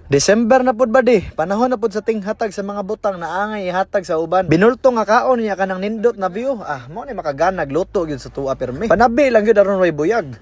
December na pud badi, panahon na pud sa tinghatag sa mga butang na angay ihatag sa uban. Binulto nga kaon niya kanang nindot na view. Mo ni makaganag luto gyud sa tuwa permi. Panabi lang gyud aron way buyag.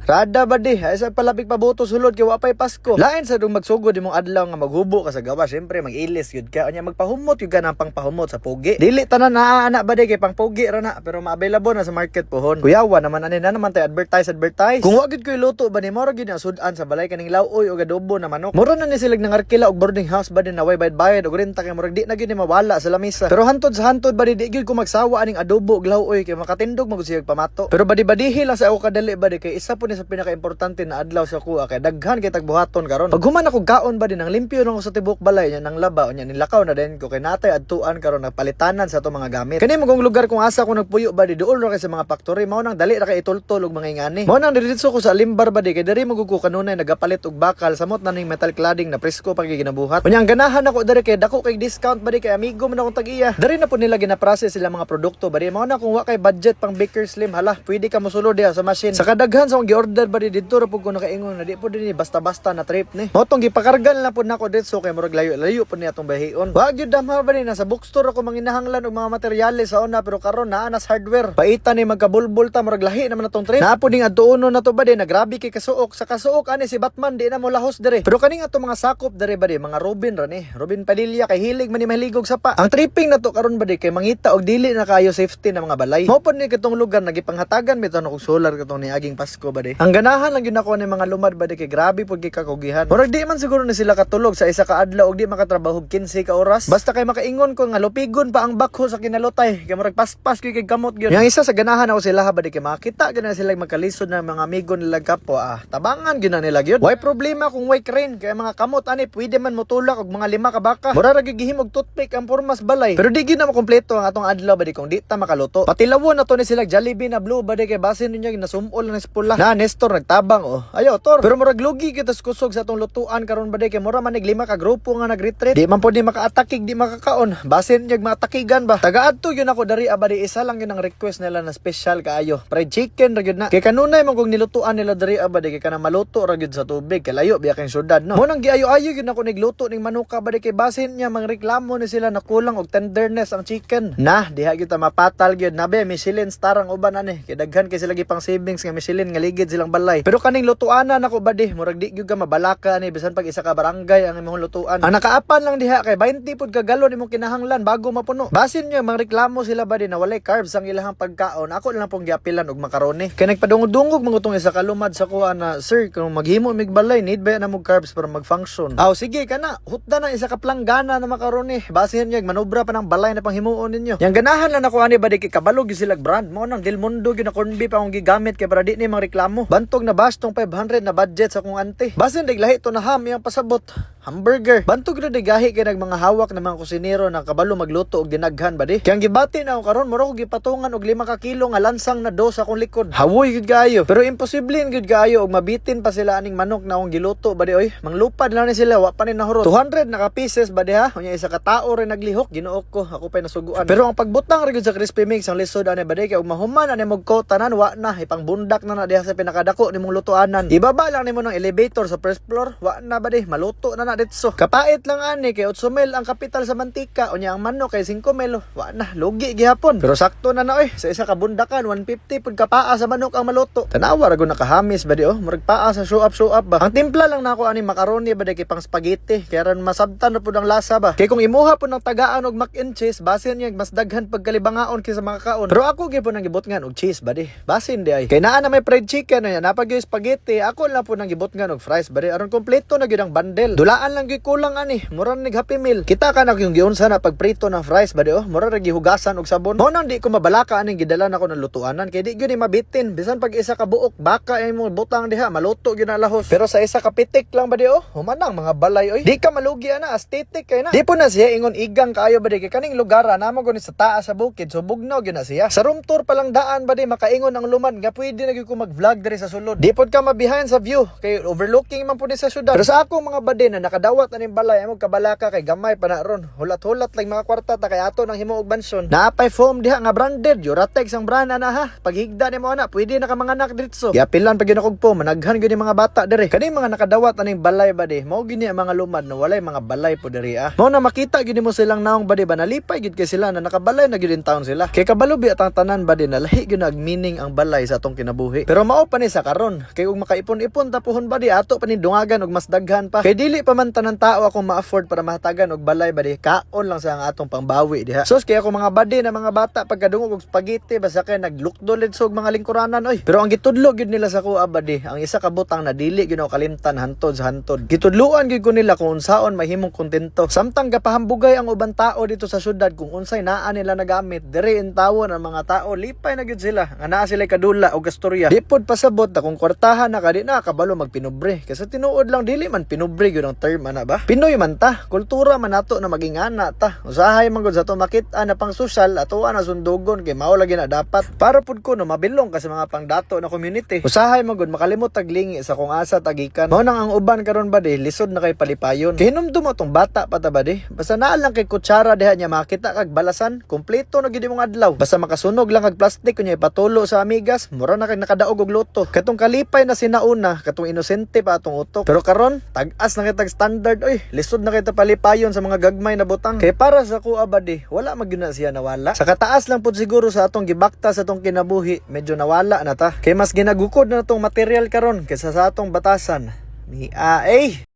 Rada ba di? Ay sa palapik pabuto sulod kay wa pay Pasko. Lain sa dung magsugod imong adlaw nga maghubo ka sa gawa, syempre mag-ilis gyud ka. Anya magpahumot gyud ka nang pangpahumot sa pugi. Dili tanan naa ba di kay pangpugi ra na, pero ma-available na sa market pohon. Kuyawa naman ani na naman tay advertise. Kung wa gyud koy luto ba ni mora gyud na sudan sa balay kaning lawoy o adobo na manok. Mura na ni silag nang arkila og boarding house ba di na way bayad og renta kay murag di na gyud ni mawala sa lamisa. Pero hantod sa hantod ba di gyud ko magsawa aning adobo og lawoy kay makatindog magusiyag pamato. Pero badi-badihi lang sa ako kadali ba di kay isa po ni sa pinaka-importante na adlaw sa kuha kay daghan kay tagbuhaton karon. Pag human ako kaon ba din ang limpyo nang sa tibok balay nya nang laba nya nilakaw na din ko kay natay adtuan karon nagpalitanan sa to mga gamit. Kani magong lugar kung asa ko nagpuyo ba di duol ra kay sa mga factory mao nang dali ra kay itultol og mga ingani. Mao nang diretso ko sa limbar ba di kay diri magugo kanunay nagapalit og bakal samot na ning metal cladding na presko pag ginabuhat. Unya ang ganahan ako diri kay dako kay discount ba di kay amigo man akong tag-iya. Diri na pud nila gina-process sila mga produkto ba di mao na kung wa kay budget pang Baker Slim hala pwede ka mosulod diha sa machine. Sa kadaghan sa akong gi-order ba dito ra pud ko nakaingon na di pud ni basta-basta na trip ni. Mo tong gipakargan na pud nako dito kay murag layo pud ni atong bahion. Wa gyud damha ba ni nasa bookstore ako manginahanglan og mga materyales sa una pero karon naa nas hardware. Paita ni magkabulbul ta murag lahi naman atong trip. Naa pud ning adtuonon na to ba di nagrabe kay kasuok sa kasuok ani si Batman di na mo lahos dire. Pero kaning atong mga sakop dire ba di mga Robin ra ni. Robin Padilla kay hilig man ni mahiligog sapa. Ang tripping na to karon ba di kay mangita og dili na kayo safety na mga balay. Mo pud ni katong lugar nagipanghatagan bitaw og solar katong ni aging Pasko ba di. Ang ganahan lang gyud ako ni mga lumad ba di kay grabe pud kay kakugihan. Murag di man siguro ni sila katulog sa isa ka adlaw og di makatrabaho 15 ka oras. Basta kay makaingon ko nga lupigon pa ang bakho sa kinalutay kay murag paspas kay gamot gyud. Yang isa sa ganahan ako sila ba di kay makita gyud na sila magkalisod na mga amigo nila kapwa. Tabangan gyud na nila gyud. Way problema kung way crane kay mga kamot ani pwede man motulak og mga 5 ka baka. Mura ra gigihim og toothpick ang pormas balay. Pero di gyud na makompleto ang atong adlaw ba di kung di ta makaluto. Patilawon na to ni sila Jollibee na blue ba di kay basin niya ginasumol na pula. Na Nestor nagtabang ayo tor. Pero murag lugi kita kusog sa atong lutuan karon ba di kay mura man 5 ka grupo nga nagretreat. Di man pud ni maka-atakig di makakaon. Basin niya matakigan ba. Tagaadto gyud ako dari abadi isa lang yun ang request nila na special kaayo. Fried chicken ra gyud na. Kay kanunay man kung nilutuan nila dari abadi kay kana maluto ra gyud sa tubig kay layo biya kay syudad no. Mo nang giayo-ayo gyud ako nigluto ning manuka ba di kay basin niya mangreklamo ni sila na kulang og tenderness ang chicken. Na diha gyud ta mapatal gyud nabe Michelin star ang uban ani. Kay daghan kay sila gipang savings nga Michelin nga ligid silang balay. Pero kaning lutuanan ako ba di murag di gyud ka mabalaka ni bisan pag isa ka barangay ang imong lutuan. Ang nakaapan lang diha kay 20 pud ka galon imong kinahanglan bago mapuno. Basin niya mangreklamo sila ba di na walay carbs ang ilahang pagkaon. Ako lang pong giapilan og makaroni. Kay nagpadungog-dungog mangutong isa ka lumad sa kuha na sir kung maghimo mig balay need ba na mo carbs para mag-function. Sige kana hutda na isa ka planggana na makaroni. Basin niya manobra pa ng balay na panghimuon ninyo. Yang ganahan lang ako ani ba di kay kabalo gyud sila brand mo nang Del Mundo gyud na corn beef akong gigamit kay para di ni mangreklamo. Bantog na bastong 500 na budget sa kong ante. Basin diglahi to na ham yang pasabot. Hamburger. Bantog na digahi kay nag mga hawak na mga kusinero na kabalo magluto og dinaghan ba di. Kaya ang gibati na ako karon mura ko gipatungan og 5 ka kilo nga lansang na do sa akong likod. Hawoy gud kaayo. Pero imposible gud kaayo og mabitin pa sila aning manok na akong giluto ba di oy. Manglupad lang ni sila wa pa ni nahurot. 200 na ka pieces ba di ha. Unya isa ka tawo rin naglihok ginuok ko. Ako pay nasuguan. Pero ang pagbutang ra gud sa crispy mix ang lisod ani ba di kay og mahuman ani mog ko tanan wa na ipang bundak na diha sa pinakadako nimong lutuanan. Ibaba lang nimo ng elevator sa first floor wa na ba di maluto na ditso. Kapait lang ani kay 8,000 ang kapital sa mantika unya ang manok kay 5,000 wa na lugi gihapon. Pero sakto na oy sa isa ka bundakan 150 pud kapaa sa manok ang maluto. Tanawa ra gud nakahamis ba di murag paa sa show up ba. Ang timpla lang nako ani macaroni ba di kay pang spaghetti kaya ran masabtan na pud ang lasa ba. Kay kung imuha pud ng tagaan og mac and cheese basin niya mas daghan pagkalibangaon kaysa mga kaon. Pero ako gyud pud nang gibutngan og cheese ba di. Basin di ay. Kay naa na may fried chicken unya napag spaghetti ako lang pud nang gibutngan og fries ba di aron kompleto na gyud ang bundle. Dulaan lang gyud kulang ani mura nig happy meal. Kita ka na yung giunsa na pagprito ng fries ba di mura ra gihugasan og sabon. Mo nang di ko mabalaka aning gidala nako ng lutuanan kay di gyud ni mabitin bisan pag isa ka buok baka ay mo butang diha maluto gyud na lahos. Pero sa isa ka pitik lang ba di humanang mga balay oy. Di ka malugi ana aesthetic kay na. Di po na siya ingon igang kaayo ba di kay kaning lugar na mo guni sa taas sa bukid so bugnaw gyud na siya. Sa room tour pa lang daan ba di makaingon ang luman nga pwede na gyud ko mag-vlog diri sa sulod. Di pod ka mabihayan sa view kay overlooking man pud ni sa syudad. Pero sa akong mga bade na nakadawat aning balay amo kabalaka kay gamay pa na ron. Hulat-hulat lang mga kwarta ta kay ato nang himo og mansyon. Naapay foam diha nga branded, Juratex ang brand ana ha. Paghigda nimo ana, pwede na ka mga anak dritso. Giapilan pa gyud ako po, managhan gyud mga bata diri. Kani mga nakadawat aning balay bade, mao gini ang mga lumad na walay mga balay po diri ah. Mao na makita gyud mo silang naong bade ba nalipay gyud kay sila na nakabalay na gyud in taon sila. Kay kabalubi at ang tanan bade na lahi gyud nag meaning ang balay sa atong kinabuhi. Pero mao pa ni sa karon, kay ug makaipon-ipon tapuhon bade ato pa ni dungagan og mas daghan pa. Kay dili pa man tanan tao akong ma-afford para mahatagan og balay bade, kaon lang sa ang atong pangbawi diha. Sus kay ako mga bade na mga bata pagkadungog og spaghetti basta kay naglukdolid og mga lingkuranan oy. Pero ang gitudlo gyud nila sa kuha bade, ang isa ka butang na dili gyud ako kalimtan hantod sa hantod. Gitudluan gyud ko nila kung unsaon mahimong kontento. Samtang gapahambugay ang ubang tao dito sa syudad kung unsay naa nila nagamit, diri in tawon ang mga tao lipay na gyud sila. Nga naa sila kadula og gastorya. Di pod pasabot na kung kwartahan na kadi na kabalo magpinobre. Kasi tinuod lang dili man pinobre gyud ang term ana ba? Pinoy man ta, kultura man nato na maging ana ta. Usahay man gud sa to makita na pang social ato na sundugon kay mao lagi na dapat. Para pud ko no mabilong ka sa mga pangdato na community. Usahay man gud makalimot taglingi sa kung asa tagikan. Mao nang ang uban karon ba de lisod na kay palipayon. Kay hinumdum atong bata pa ta ba de. Basta naa lang kay kutsara diha niya makita kag balasan, kompleto na gid imong adlaw. Basta makasunog lang kag plastic kunya ipatulo sa amigas, mura na kag nakadaog og luto. Katong kalipay na sinauna, katong inosente pa atong utok. Pero karon tag-as na kitag standard oy. Lisod na kita palipayon sa mga gagmay na butang. Kay para sa kuha ba de, wala magyud na siya nawala. Sa kataas lang pud siguro sa atong gibakta sa atong kinabuhi, medyo nawala na ta. Kay mas ginagukod na atong material karon kaysa sa atong batasan. Ni